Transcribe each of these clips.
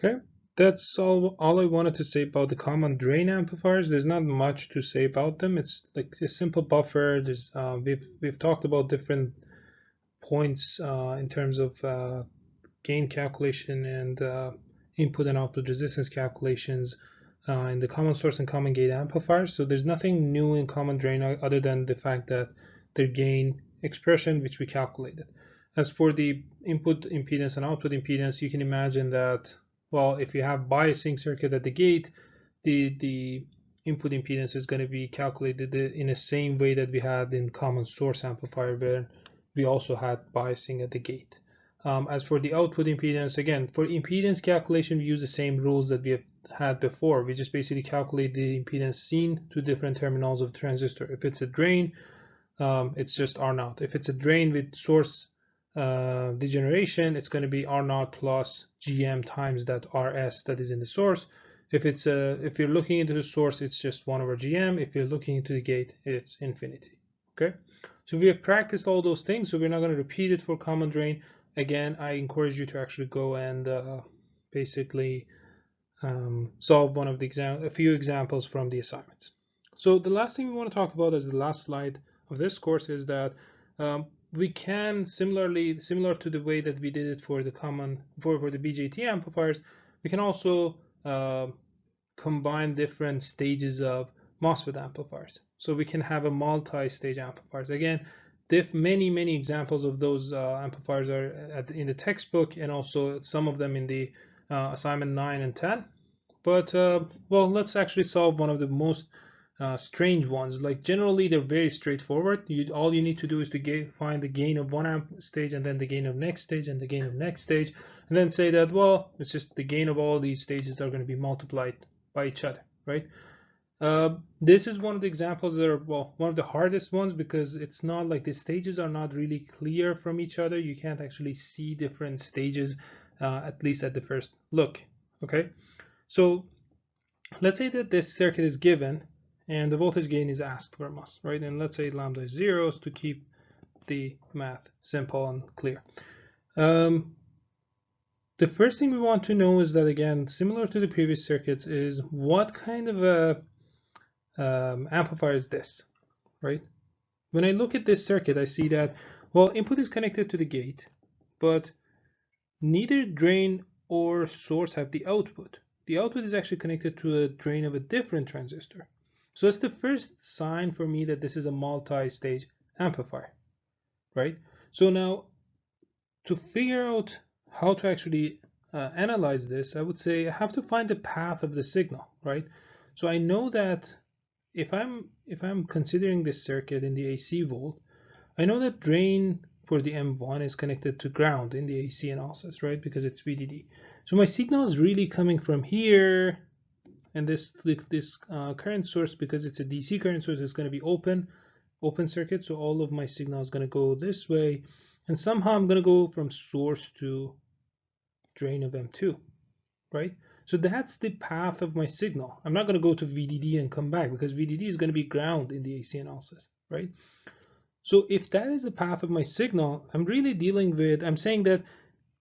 Okay, that's all I wanted to say about the common drain amplifiers. There's not much to say about them. It's like a simple buffer. There's we've talked about different points in terms of gain calculation and input and output resistance calculations in the common source and common gate amplifiers. So there's nothing new in common drain other than the fact that their gain expression, which we calculated. As for the input impedance and output impedance, you can imagine that, well, if you have biasing circuit at the gate, the input impedance is going to be calculated in the same way that we had in common source amplifier, where we also had biasing at the gate. As for the output impedance, again, for impedance calculation, we use the same rules that we have had before. We just basically calculate the impedance seen to different terminals of the transistor. If it's a drain, it's just R naught. If it's a drain with source degeneration, it's going to be R naught plus GM times that RS that is in the source. If you're looking into the source, it's just 1 over GM. If you're looking into the gate, it's infinity. Okay, so we have practiced all those things, so we're not going to repeat it for common drain. Again, I encourage you to actually go and basically solve a few examples from the assignments. So the last thing we want to talk about as the last slide of this course is that we can similar to the way that we did it for the for the BJT amplifiers, we can also combine different stages of MOSFET amplifiers. So we can have a multi-stage amplifiers. Again, many examples of those amplifiers are in the textbook, and also some of them in the assignment 9 and 10. But well, let's actually solve one of the most strange ones. Like generally, they're very straightforward. All you need to do is to find the gain of one amp stage, and then the gain of next stage, and the gain of next stage, and then say that, well, it's just the gain of all these stages are going to be multiplied by each other, right? This is one of the examples that are, well, one of the hardest ones, because it's not like the stages are not really clear from each other. You can't actually see different stages, at least at the first look. Okay, so let's say that this circuit is given and the voltage gain is asked from us, right? And let's say lambda is 0 to keep the math simple and clear. The first thing we want to know is that, again, similar to the previous circuits, is what kind of a amplifier is this, right? When I look at this circuit, I see that, well, input is connected to the gate, but neither drain or source have the output. The output is actually connected to a drain of a different transistor. So that's the first sign for me that this is a multi-stage amplifier, right? So now, to figure out how to actually analyze this, I would say I have to find the path of the signal, right? So I know that if I'm considering this circuit in the AC volt, I know that drain for the M1 is connected to ground in the AC analysis, right? Because it's VDD. So my signal is really coming from here, and this current source, because it's a DC current source, is going to be open circuit. So all of my signal is going to go this way, and somehow I'm going to go from source to drain of M2, right? So that's the path of my signal. I'm not going to go to VDD and come back, because VDD is going to be ground in the AC analysis, right? So if that is the path of my signal, I'm saying that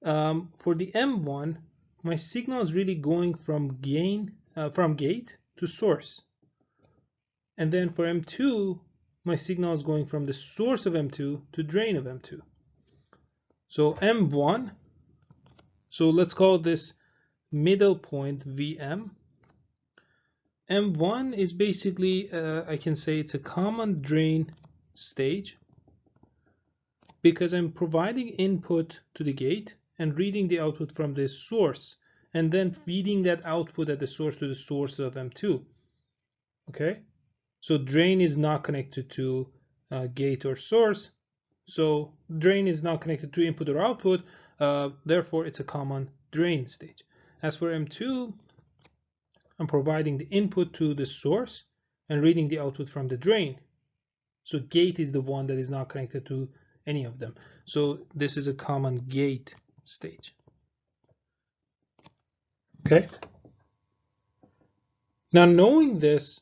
for the M1, my signal is really going from gate to source. And then for M2, my signal is going from the source of M2 to drain of M2. So M1, so let's call this middle point VM. M1 is basically, I can say it's a common drain stage, because I'm providing input to the gate and reading the output from the source, and then feeding that output at the source to the source of M2. Okay, so drain is not connected to gate or source, so drain is not connected to input or output, therefore it's a common drain stage. As for M2, I'm providing the input to the source and reading the output from the drain. So gate is the one that is not connected to any of them. So this is a common gate stage. Okay. Now, knowing this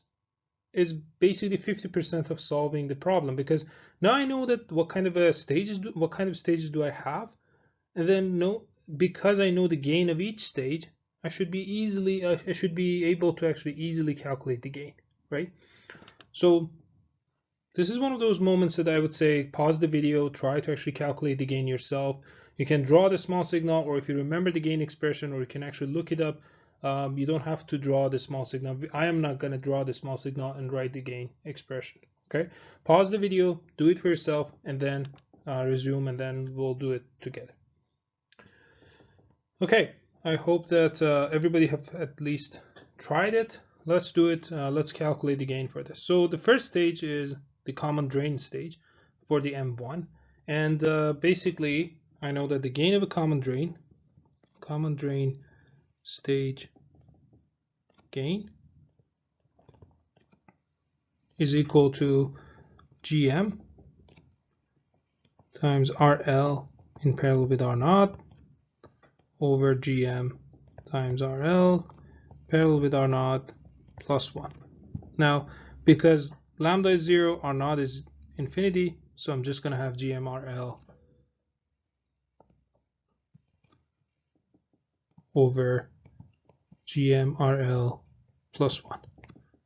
is basically 50% of solving the problem, because now I know that what kind of stages do I have, and then because I know the gain of each stage, I should be able to actually easily calculate the gain, right? So this is one of those moments that I would say pause the video, try to actually calculate the gain yourself. You can draw the small signal, or if you remember the gain expression, or you can actually look it up. You don't have to draw the small signal. I am not going to draw the small signal and write the gain expression. Okay, pause the video, do it for yourself, and then resume, and then we'll do it together. Okay, I hope that everybody have at least tried it. Let's do it. Let's calculate the gain for this. So the first stage is the common drain stage for the M1. And basically, I know that the gain of a common drain stage gain is equal to GM times RL in parallel with R0 over GM times RL parallel with R0 plus 1. Now, because lambda is 0, R0 is infinity, so I'm just going to have GMRL over GMRL plus 1.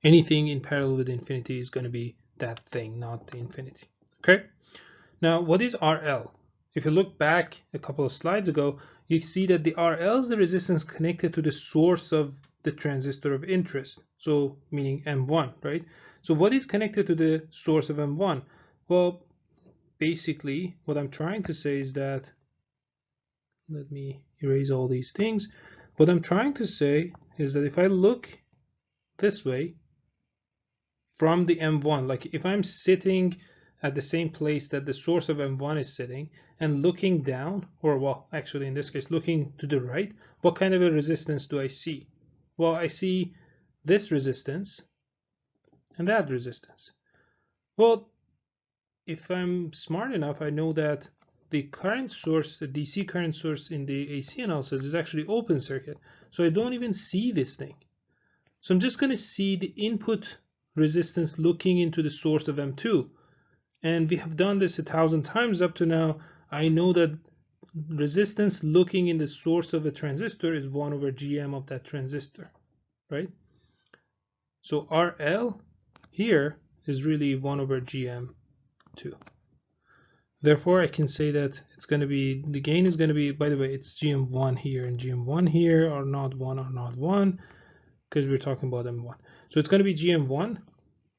Anything in parallel with infinity is going to be that thing, not the infinity. Okay? Now, what is RL? If you look back a couple of slides ago, you see that the RL is the resistance connected to the source of the transistor of interest, so meaning M1, right? So what is connected to the source of M1? Well, basically, what I'm trying to say is that, let me erase all these things. What I'm trying to say is that if I look this way from the M1, like if I'm sitting at the same place that the source of M1 is sitting and looking down, or well, actually in this case, looking to the right, what kind of a resistance do I see? Well, I see this resistance and that resistance. Well, if I'm smart enough, I know that the current source, the DC current source in the AC analysis is actually open circuit. So I don't even see this thing. So I'm just going to see the input resistance looking into the source of M2. And we have done this 1,000 times up to now. I know that resistance looking in the source of a transistor is 1 over GM of that transistor, right? So RL here is really 1 over GM2. Therefore, I can say that it's going to be, the gain is going to be, by the way, it's GM1 here and GM1 here are not 1, because we're talking about M1. So it's going to be GM1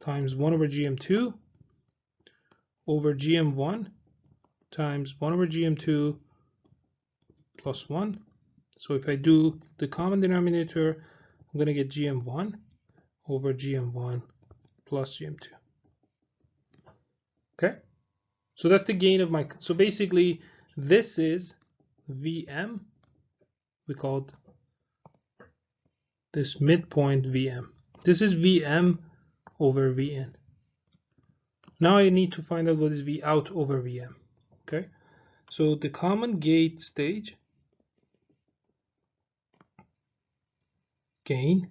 times 1 over GM2 over GM1 times 1 over GM2 plus 1. So if I do the common denominator, I'm going to get GM1 over GM1 plus GM2. Okay? So that's the gain of my, so basically this is VM, we called this midpoint VM. This is VM over Vn. Now I need to find out what is V out over Vm. Okay, so the common gate stage gain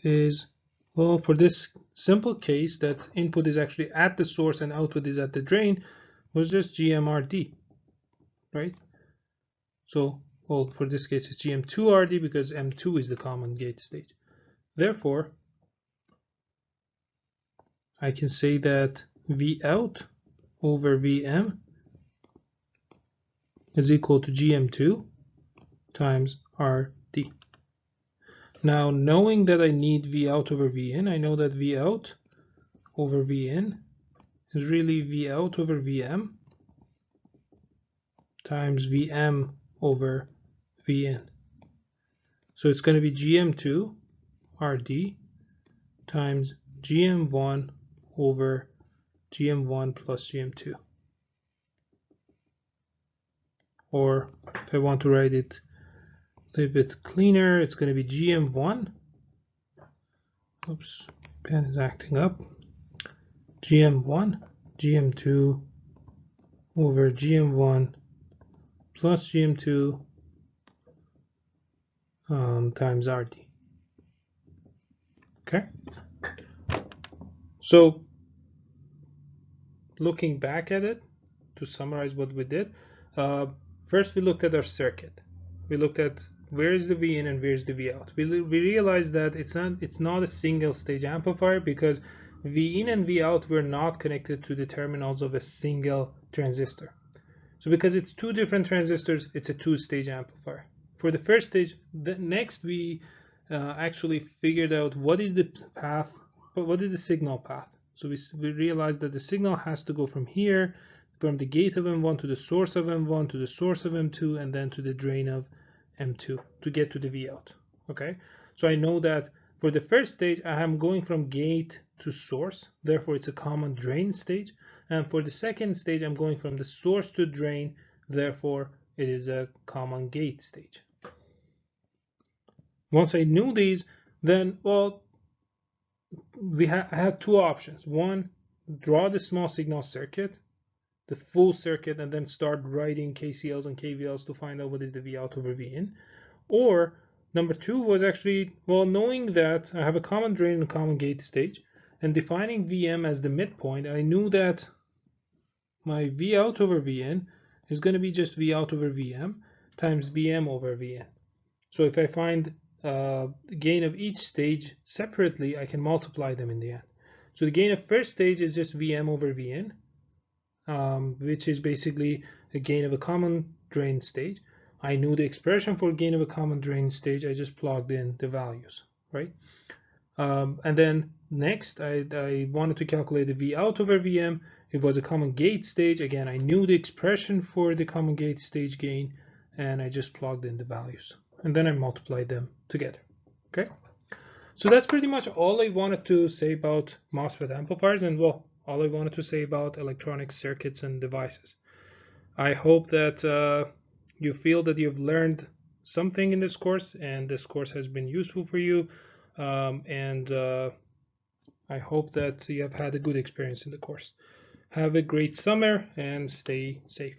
is, well, for this simple case that input is actually at the source and output is at the drain, was just GMRD, right? So, well, for this case it's GM2RD because M2 is the common gate stage. Therefore, I can say that V out over Vm is equal to GM2 times RD. Now, knowing that I need V out over Vin, I know that V out over Vin is really V out over Vm times Vm over Vn. So it's going to be GM2 RD times GM1 over GM1 plus GM2. Or if I want to write it a little bit cleaner, it's going to be GM1. Oops, pen is acting up. GM1, GM2 over GM1 plus GM2 times RD. Okay. So looking back at it, to summarize what we did, first we looked at our circuit. We looked at where is the V in and where's the V out. We realized that it's not a single stage amplifier because V in and V out were not connected to the terminals of a single transistor. So because it's two different transistors, it's a two-stage amplifier. For the first stage, next we actually figured out what is the path, what is the signal path. So we realized that the signal has to go from here, from the gate of M1 to the source of M1 to the source of M2 and then to the drain of M2 to get to the V out. Okay, so I know that for the first stage I am going from gate to source, therefore it's a common drain stage. And for the second stage I'm going from the source to drain, therefore it is a common gate stage. Once I knew these, then well, I had two options. One, draw the small signal circuit, the full circuit, and then start writing KCLs and KVLs to find out what is the V out over V in. Or number two was actually, well, knowing that I have a common drain and a common gate stage and defining VM as the midpoint, I knew that my V out over V in is going to be just V out over VM times VM over Vn. So if I find the gain of each stage separately, I can multiply them in the end. So the gain of first stage is just Vm over Vn, which is basically a gain of a common drain stage. I knew the expression for gain of a common drain stage. I just plugged in the values, right? And then next, I wanted to calculate the V out over Vm. It was a common gate stage. Again, I knew the expression for the common gate stage gain, and I just plugged in the values. And then I multiplied them together, okay? So that's pretty much all I wanted to say about MOSFET amplifiers, and well, all I wanted to say about electronic circuits and devices. I hope that you feel that you've learned something in this course, and this course has been useful for you. I hope that you have had a good experience in the course. Have a great summer and stay safe.